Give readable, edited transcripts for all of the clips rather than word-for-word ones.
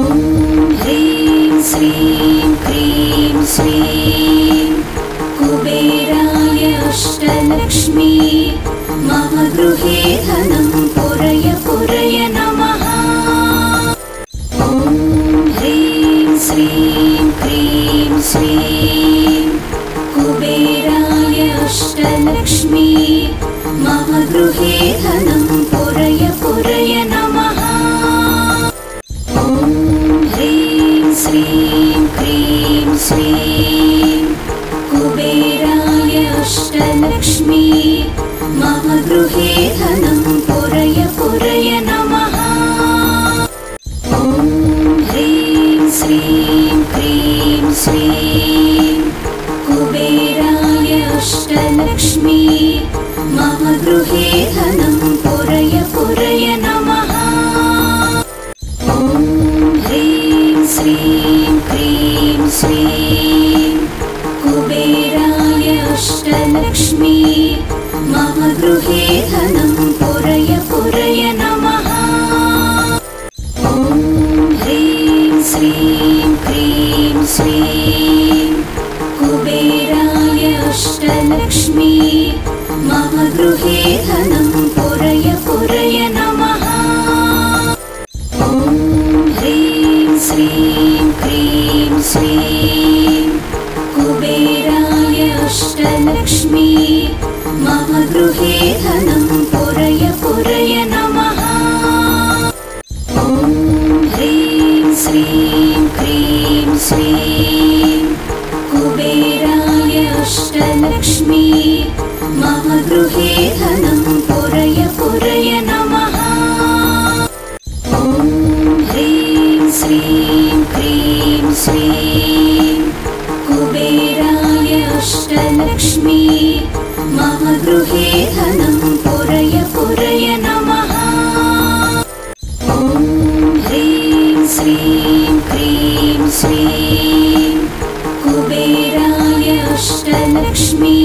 ह्रीं श्रीं क्रीं श्रीं कुबेराय अष्टलक्ष्मी मम गृहे धनं पुरय पुरय नमः। ह्रीं श्रीं क्रीं श्रीं कुबेराय अष्टलक्ष्मी मम गृहे धनं पुरय पुरय नमः। ह्रीं श्रीं क्रीं श्रीं कुबेराय अष्टलक्ष्मी मम गृहे धनं पुरय पुरय नमः। ह्रीं श्रीं क्रीं श्रीं कुबेराय अष्टलक्ष्मी मम गृहे धनं पुरय पुरय नमः। ह्रीं श्रीं क्रीं श्रीं कुबेराय अष्टलक्ष्मी मम गृहे धनं पुरय पुरय नमः। ह्रीं श्रीं क्रीं श्रीं कुबेराय अष्टलक्ष्मी मम गृहे धनं पुरय पुरय नमः। ह्रीं श्रीं क्रीं श्रीं कुबेराय अष्टलक्ष्मी मम गृहे धनं पुरय पुरय नमः। ह्रीं श्रीं क्रीं श्रीं कुबेराय अष्टलक्ष्मी मम गृहे धनं पुरय पुरय नमः। ह्रीं श्रीं क्रीं श्रीं कुबेराय अष्टलक्ष्मी मम गृहे धनं पुरय पुरय नमः। ह्रीं श्रीं क्रीं श्रीं कुबेराय अष्टलक्ष्मी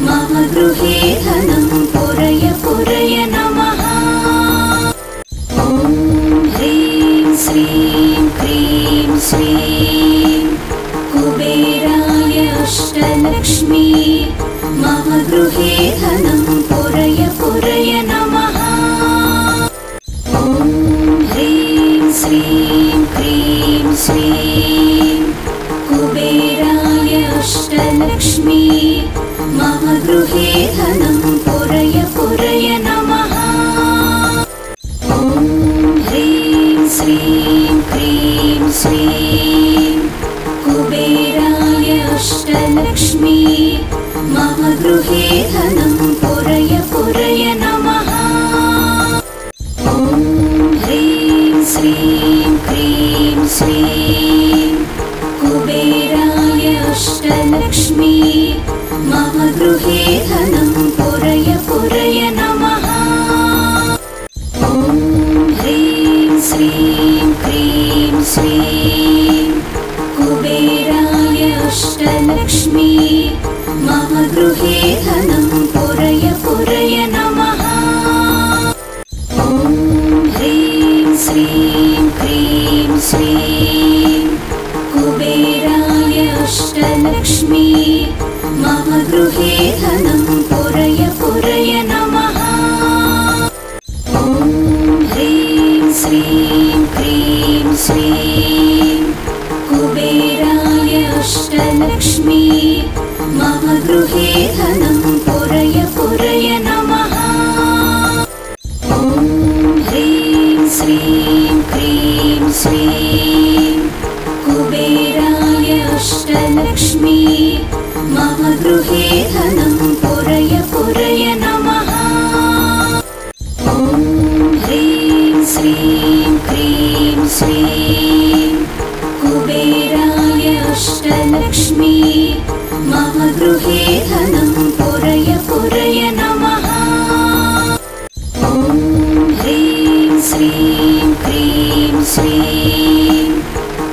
मम गृहे धनं पुरय पुरय नमः। ह्रीं श्रीं क्रीं श्रीं कुबेराय अष्टलक्ष्मी मम गृहे धनं पुरय पुरय नमः। ह्रीं श्रीं क्रीं श्रीं कुबेराय अष्टलक्ष्मी मम गृहे धनं पुरय पुरय नमः। ह्रीं श्रीं क्रीं श्रीं कुबेराय अष्टलक्ष्मी मम गृहे धनं पुरय पुरय नमः। ह्रीं श्रीं क्रीं श्रीं कुबेराय अष्टलक्ष्मी मम गृहे धनं पुरय पुरय नमः। ह्रीं श्रीं क्रीं श्रीं कुबेराय अष्टलक्ष्मी मम गृहे धनं पुरय पुरय नमः। ह्रीं श्रीं क्रीं श्रीं कुबेराय अष्टलक्ष्मी मम गृहे धनं पुरय पुरय नमः। ह्रीं श्रीं क्रीं श्रीं कुबेराय अष्टलक्ष्मी मम गृहे धनं पुरय पुरय नमः। ह्रीं श्रीं क्रीं श्रीं कुबेराय अष्टलक्ष्मी मम गृहे धनं पुरय पुरय नमः। ह्रीं श्रीं क्रीं श्रीं कुबेराय अष्टलक्ष्मी मम गृहे धनं पुरय पुरय नमः। ह्रीं श्रीं क्रीं श्रीं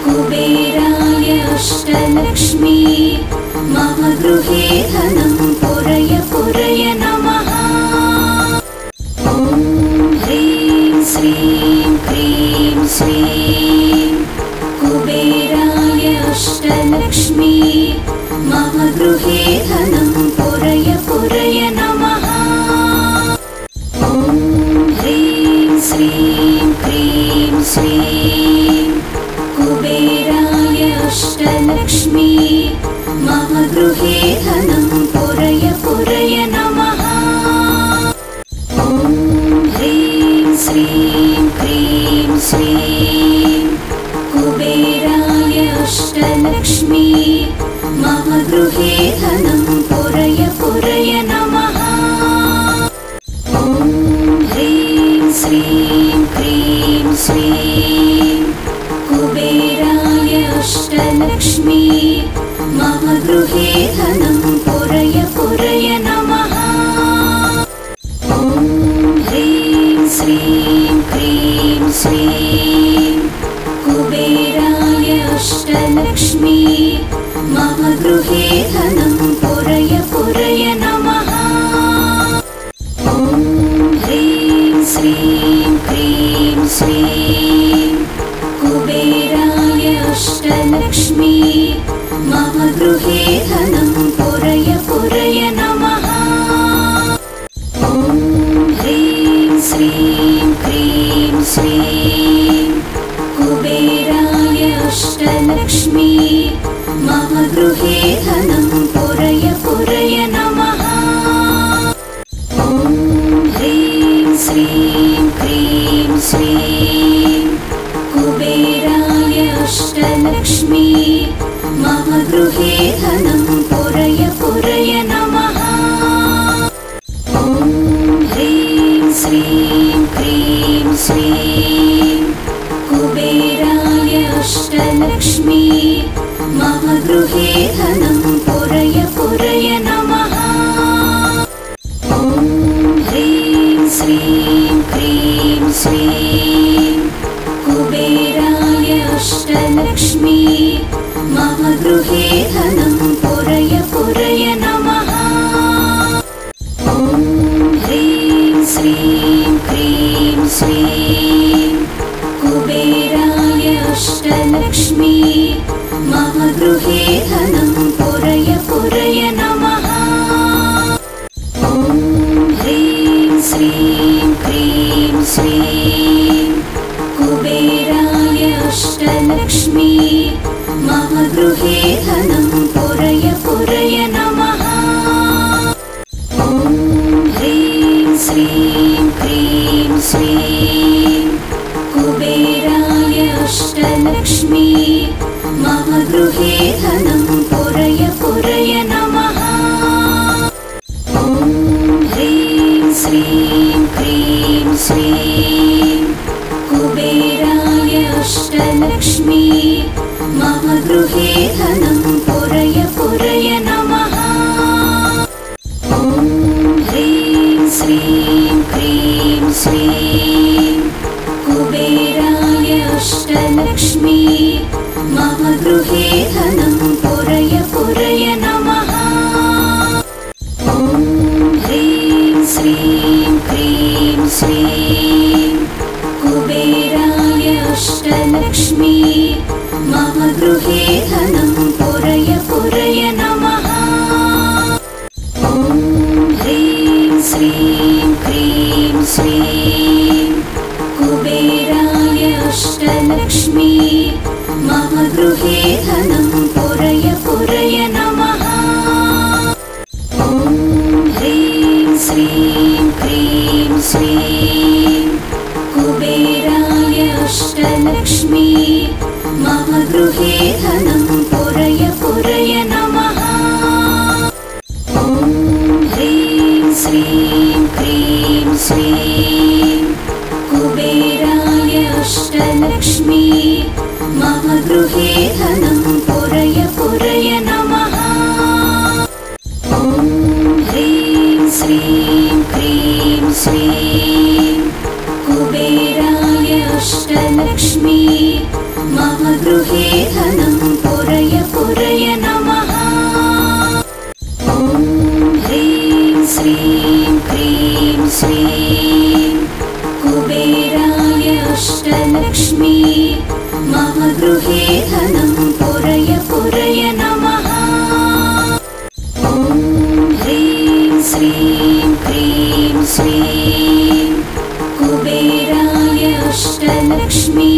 कुबेराय अष्टलक्ष्मी मम गृहे धनं पुरय पुरय नमः। ह्रीं श्रीं क्रीं श्रीं श्रीं कुबेराय अष्टलक्ष्मी मम गृहे धनं पुरय पुरय नमः। ॐ ह्रीं श्रीं क्रीं श्रीं कुबेराय अष्टलक्ष्मी मम गृहे धनं पुरय पुरय नमः। ॐ ह्रीं श्रीं क्रीं श्रीं कुबेराय अष्टलक्ष्मी मम गृहे धनं पुरय पुरय नमः। ॐ ह्रीं श्रीं क्रीं श्रीं कुबेराय अष्टलक्ष्मी मम गृहे धनं पुरय पुरय नमः। ॐ ह्रीं श्रीं क्रीं श्रीं कुबेराय अष्टलक्ष्मी मम गृहे धनं पुरय पुरय नमः। ॐ ह्रीं श्रीं क्रीं श्रीं कुबेराय अष्टलक्ष्मी मम गृहे धनं पुरय पुरय नमः। ॐ ह्रीं श्रीं क्रीं श्रीं कुबेराय अष्टलक्ष्मी मम गृहे धनं पुरय पुरय नमः। ॐ ह्रीं श्रीं क्रीं श्रीं कुबेराय अष्टलक्ष्मी मम गृहे धनं पुरय पुरय नमः। ॐ ह्रीं श्रीं क्रीं श्रीं कुबेराय अष्टलक्ष्मी मम गृहे धनं पुरय पुरय नमः। ॐ ह्रीं श्रीं क्रीं श्रीं कुबेराय अष्टलक्ष्मी मम गृहे धनं पुरय पुरय नमः। ॐ ह्रीं श्रीं क्रीं श्रीं कुबेराय अष्टलक्ष्मी मम गृहे धनं पुरय पुरय नमः। ॐ ह्रीं श्रीं क्रीं श्रीं कुबेराय अष्टलक्ष्मी मम गृहे धनं पुरय पुरय नमः। ॐ ह्रीं श्रीं क्रीं श्रीं कुबेराय अष्टलक्ष्मी मम गृहे धनं पुरय पुरय नमः। ॐ ह्रीं श्रीं क्रीं श्रीं कुबेराय अष्टलक्ष्मी मम गृहे धनं पुरय पुरय नमः। ॐ ह्रीं श्रीं क्रीं श्रीं कुबेराय अष्टलक्ष्मी मम गृहे धनं पुरय पुरय नमः। ॐ ह्रीं श्रीं क्रीं श्रीं कुबेराय अष्टलक्ष्मी मम गृहे धनं पुरय पुरय नमः। ॐ ह्रीं श्रीं क्रीं श्रीं कुबेराय अष्टलक्ष्मी मम गृहे धनं पुरय पुरय नमः। ॐ ह्रीं श्रीं क्रीं श्रीं कुबेराय अष्टलक्ष्मी मम गृहे धनं पुरय पुरय नमः। ॐ ह्रीं श्रीं क्रीं श्रीं कुबेराय अष्टलक्ष्मी मम गृहे धनं पुरय पुरय नमः। ॐ ह्रीं श्रीं क्रीं श्रीं कुबेराय अष्टलक्ष्मी मम गृहे धनं पुरय पुरय नमः। ॐ ह्रीं श्रीं क्रीं श्रीं कुबेराय अष्टलक्ष्मी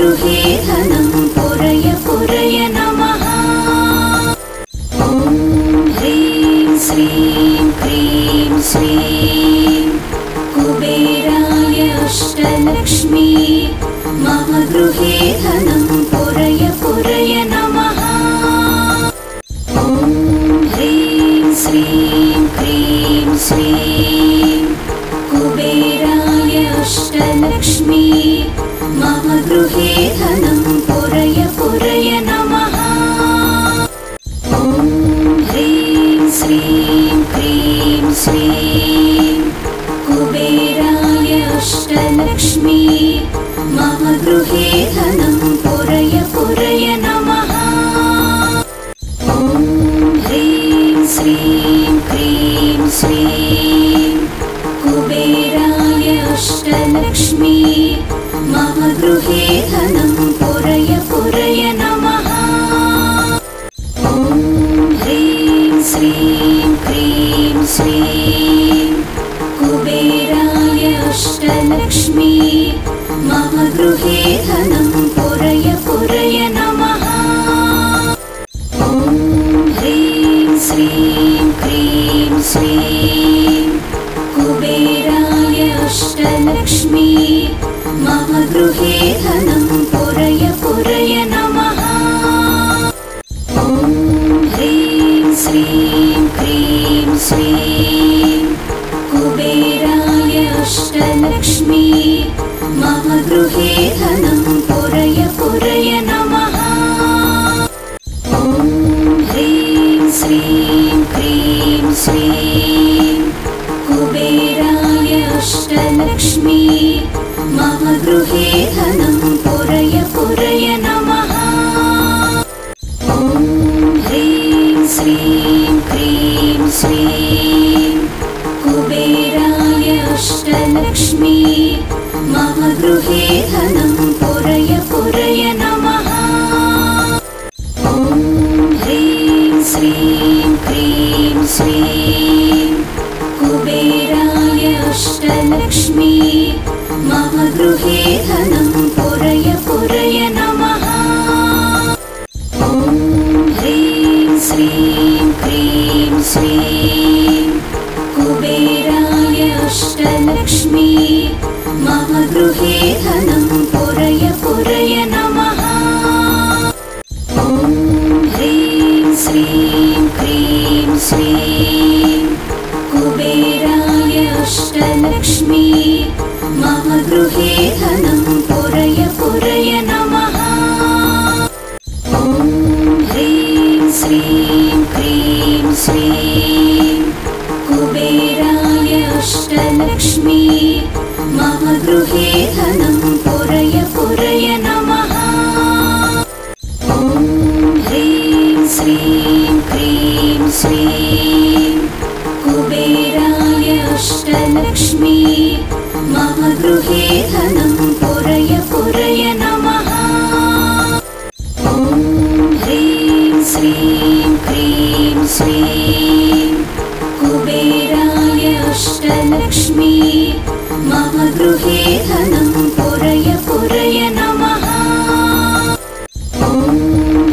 गृहे धनं पुरय पुरय नमः। ॐ ह्रीं श्रीं क्रीं श्रीं कुबेराय अष्टलक्ष्मी मम गृहे धनं पुरय पुरय नमः। ॐ ह्रीं श्रीं क्रीं श्रीं कुबेराय अष्टलक्ष्मी मम गृहे धनं पुरय पुरय नमः। ॐ ह्रीं श्रीं क्रीं श्रीं कुबेराय अष्टलक्ष्मी मम गृहे धनं पुरय पुरय नमः। ॐ ह्रीं श्रीं क्रीं श्रीं कुबेराय अष्टलक्ष्मी मम गृहे धनं पुरय पुरय नमः। ॐ ह्रीं श्रीं क्रीं श्रीं कुबेराय अष्टलक्ष्मी मम गृहे धनं पुरय पुरय नमः। ॐ ह्रीं श्रीं क्रीं श्रीं कुबेराय अष्टलक्ष्मी मम गृहे धनं पुरय पुरय नमः। ॐ ह्रीं श्रीं क्रीं श्रीं कुबेराय अष्टलक्ष्मी मम गृहे धनं पुरय पुरय नमः। ॐ ह्रीं श्रीं क्रीं श्रीं कुबेराय अष्टलक्ष्मी मम गृहे धनं पुरय पुरय नमः। ॐ ह्रीं श्रीं क्रीं श्रीं कुबेराय अष्टलक्ष्मी मम गृहे धनं पुरय पुरय नमः। ॐ ह्रीं श्रीं क्रीं श्रीं कुबेराय अष्टलक्ष्मी मम गृहे धनं पुरय पुरय नमः। ॐ ह्रीं श्रीं क्रीं श्रीं कुबेराय अष्टलक्ष्मी मम गृहे धनं पुरय पुरय नमः। ॐ ह्रीं श्रीं क्रीं श्रीं कुबेराय अष्टलक्ष्मी मम गृहे धनं पुरय पुरय नमः। ॐ ह्रीं श्रीं क्रीं श्रीं कुबेराय अष्टलक्ष्मी मम गृहे धनं पुरय पुरय नमः। ॐ ह्रीं श्रीं क्रीं श्रीं कुबेराय अष्टलक्ष्मी मम गृहे धनं पुरय पुरय नमः। ॐ ह्रीं श्रीं क्रीं श्रीं कुबेराय अष्टलक्ष्मी मम गृहे धनं पुरय पुरय नमः। ॐ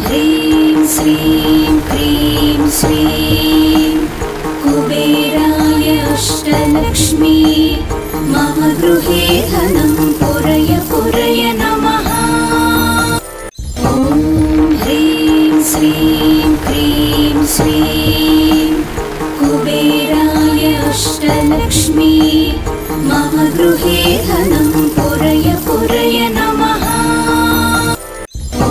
ह्रीं श्रीं क्रीं श्रीं कुबेराय अष्टलक्ष्मी मम गृहे धनं पुरय पुरय नमः। ॐ ह्रीं श्रीं क्रीं श्रीं कुबेराय अष्टलक्ष्मी मम गृहे धनं पुरय पुरय नमः। ॐ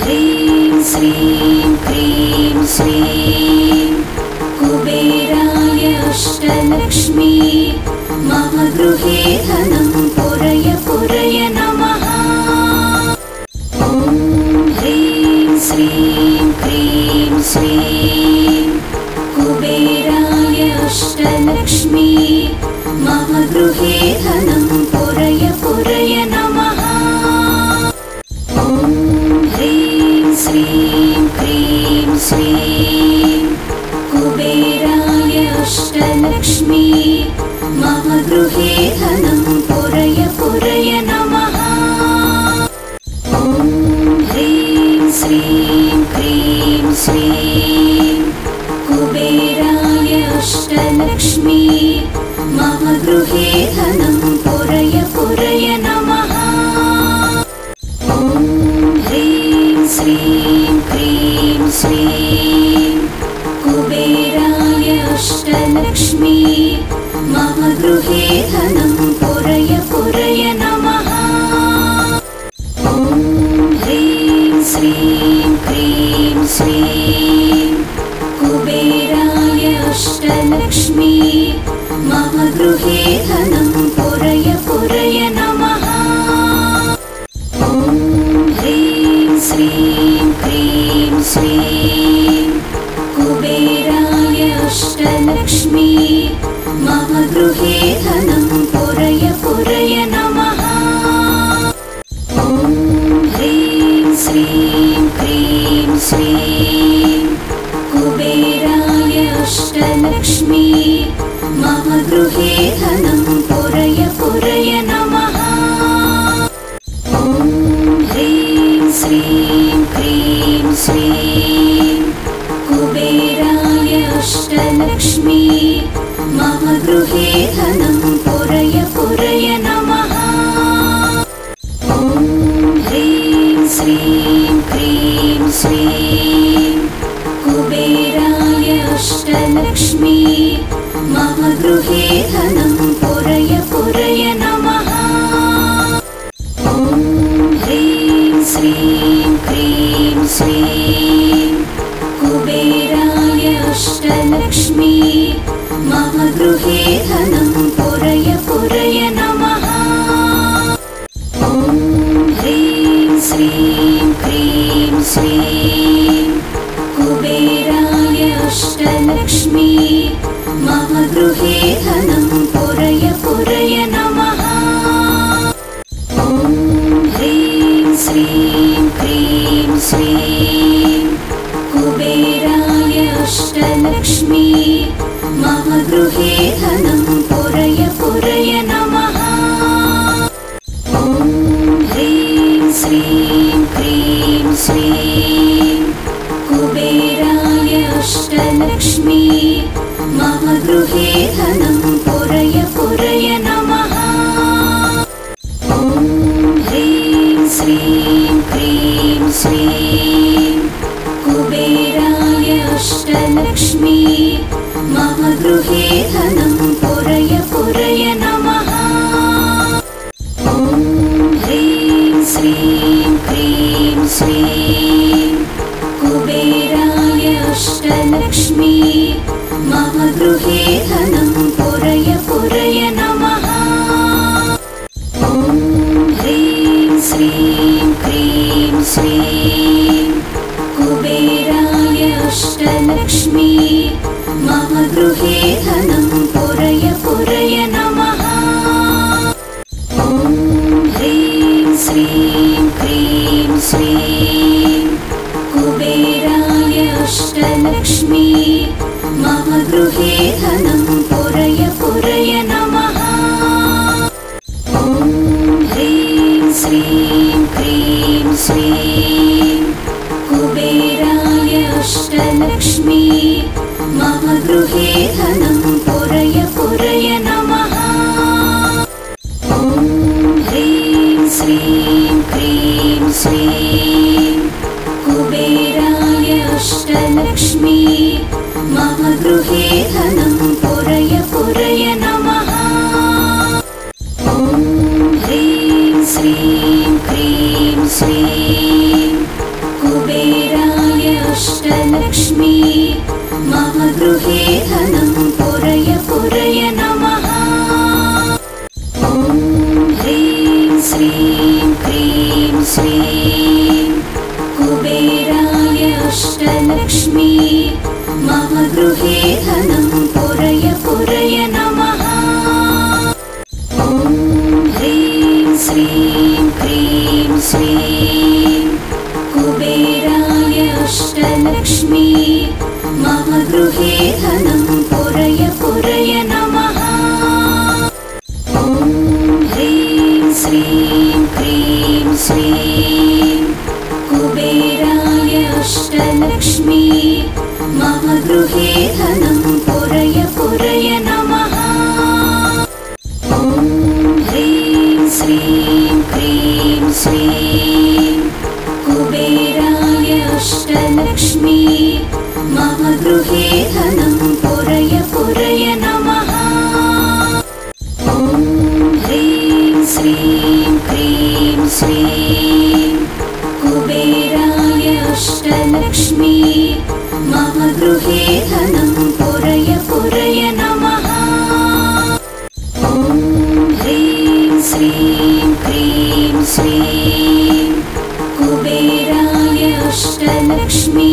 ह्रीं श्रीं क्रीं श्रीं कुबेराय अष्टलक्ष्मी मम गृहे धनं पुरय पुरय नमः। ॐ ह्रीं श्रीं क्रीं श्रीं कुबेराय अष्टलक्ष्मी मम गृहे धनं पुरय पुरय नमः। ॐ ह्रीं श्रीं क्रीं श्रीं कुबेराय अष्टलक्ष्मी मम गृहे धनं पुरय पुरय नमः। श्रीं क्रीं श्रीं कुबेराय अष्टलक्ष्मी मम गृहे धनं पुरय पुरय नमः। ॐ ह्रीं श्रीं क्रीं श्रीं कुबेराय अष्टलक्ष्मी मम गृहे धनं पुरय पुरय नमः। ॐ ह्रीं श्रीं क्रीं श्रीं कुबेराय अष्टलक्ष्मी मम गृहे धनं पुरय पुरय नमः। ॐ ह्रीं श्रीं क्रीं श्रीं कुबेराय अष्टलक्ष्मी मम गृहे धनं पुरय पुरय नमः। ॐ ह्रीं श्रीं क्रीं श्रीं कुबेराय अष्टलक्ष्मी मम गृहे धनं पुरय पुरय नमः। ॐ ह्रीं श्रीं क्रीं श्रीं कुबेराय अष्टलक्ष्मी मम गृहे धनं पुरय पुरय नमः। ॐ ह्रीं श्रीं क्रीं श्रीं कुबेराय अष्टलक्ष्मी मम गृहे धनं पुरय पुरय नमः। ॐ ह्रीं श्रीं क्रीं श्रीं कुबेराय अष्टलक्ष्मी मम गृहे धनं पुरय पुरय नमः। ॐ ह्रीं श्रीं क्रीं श्रीं कुबेराय अष्टलक्ष्मी मम गृहे धनं पुरय पुरय नमः। ॐ ह्रीं श्रीं क्रीं श्रीं कुबेराय अष्टलक्ष्मी मम गृहे धनं पुरय पुरय नमः। ॐ ह्रीं श्रीं क्रीं श्रीं कुबेराय अष्टलक्ष्मी मम गृहे धनं पुरय पुरय नमः। ॐ ह्रीं श्रीं क्रीं श्रीं कुबेराय अष्टलक्ष्मी मम गृहे धनं पुरय पुरय नमः। ॐ ह्रीं श्रीं क्रीं श्रीं कुबेराय अष्टलक्ष्मी मम गृहे धनं पुरय पुरय नमः। ॐ ह्रीं श्रीं क्रीं श्रीं कुबेराय अष्टलक्ष्मी मम गृहे धनं पुरय पुरय नमः। ॐ ह्रीं श्रीं क्रीं श्रीं कुबेराय अष्टलक्ष्मी मम गृहे धनं पुरय पुरय नमः। ॐ ह्रीं श्रीं क्रीं श्रीं कुबेराय अष्टलक्ष्मी मम गृहे धनं पुरय पुरय नमः। ॐ ह्रीं श्रीं क्रीं श्रीं कुबेराय अष्टलक्ष्मी मम गृहे धनं पुरय पुरय नमः। ॐ ह्रीं श्रीं क्रीं श्रीं कुबेराय अष्टलक्ष्मी मम गृहे धनं पुरय पुरय नमः। ॐ ह्रीं श्रीं क्रीं श्रीं कुबेराय अष्टलक्ष्मी मम गृहे धनं पुरय पुरय नमः। ॐ ह्रीं श्रीं क्रीं श्रीं कुबेराय अष्टलक्ष्मी मम गृहे धनं पुरय पुरय नमः। ॐ ह्रीं श्रीं क्रीं श्रीं कुबेराय गृहे धनं पुरय पुरय नमः। ॐ ह्रीं श्रीं क्रीं श्रीं कुबेराय अष्टलक्ष्मी मम गृहे धनं पुरय पुरय नमः। ॐ ह्रीं श्रीं क्रीं श्रीं कुबेराय अष्टलक्ष्मी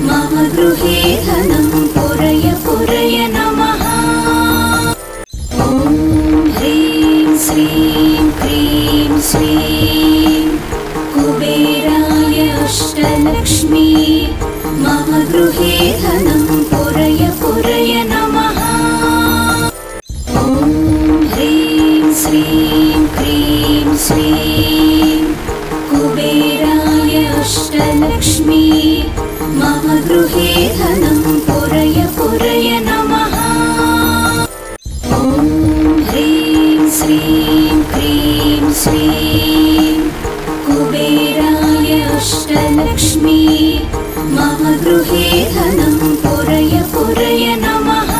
मम गृहे धनं पुरय पुरय नमः। ॐ ह्रीं श्रीं क्रीं श्रीं कुबेराय अष्टलक्ष्मी मम गृहे धनं पुरय पुरय नमः। ॐ ह्रीं श्रीं क्रीं श्रीं कुबेराय अष्टलक्ष्मी मम गृहे धनं पुरय पुरय नमः। ॐ ह्रीं श्रीं क्रीं श्रीं कुबेराय अष्टलक्ष्मी मम गृहे धनं पुरय पुरय नमः।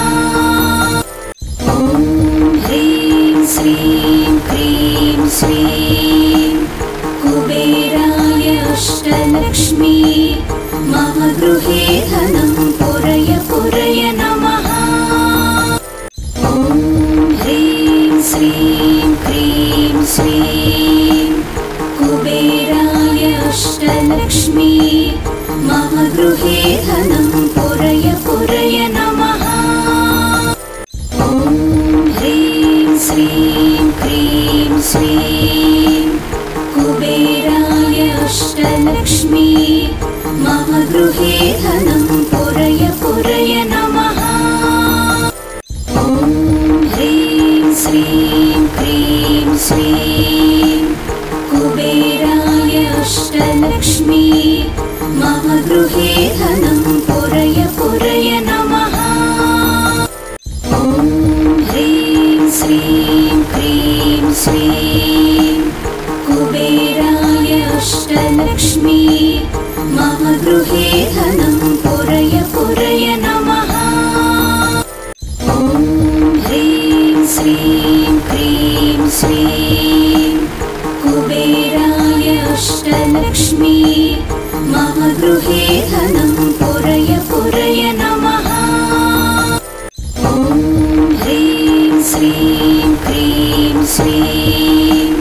ॐ ह्रीं श्रीं क्रीं श्रीं कुबेराय अष्टलक्ष्मी मम गृहे धनं पुरय पुरय नमः। ॐ ह्रीं श्रीं क्रीं श्रीं कुबेराय अष्टलक्ष्मी मम गृहे धनं पुरय पुरय नमः। ॐ ह्रीं श्रीं क्रीं श्रीं कुबेराय अष्टलक्ष्मी मम गृहे धनं पुरय पुरय नमः। ॐ ह्रीं श्रीं क्रीं श्रीं कुबेराय अष्टलक्ष्मी मम गृहे धनं पुरय पुरय नमः। ॐ ह्रीं श्रीं क्रीं श्रीं कुबेराय अष्टलक्ष्मी मम गृहे धनं पुरय पुरय नमः। ॐ ह्रीं श्रीं क्रीं श्रीं कुबेराय अष्टलक्ष्मी मम गृहे धनं पुरय पुरय नमः। ॐ ह्रीं श्रीं क्रीं श्रीं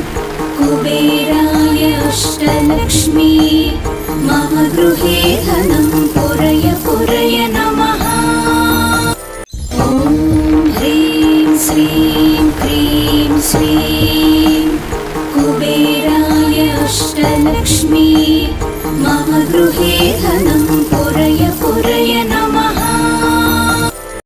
कुबेराय अष्टलक्ष्मी मम गृहे धनं पुरय पुरय नमः। ॐ ह्रीं श्रीं क्रीं श्रीं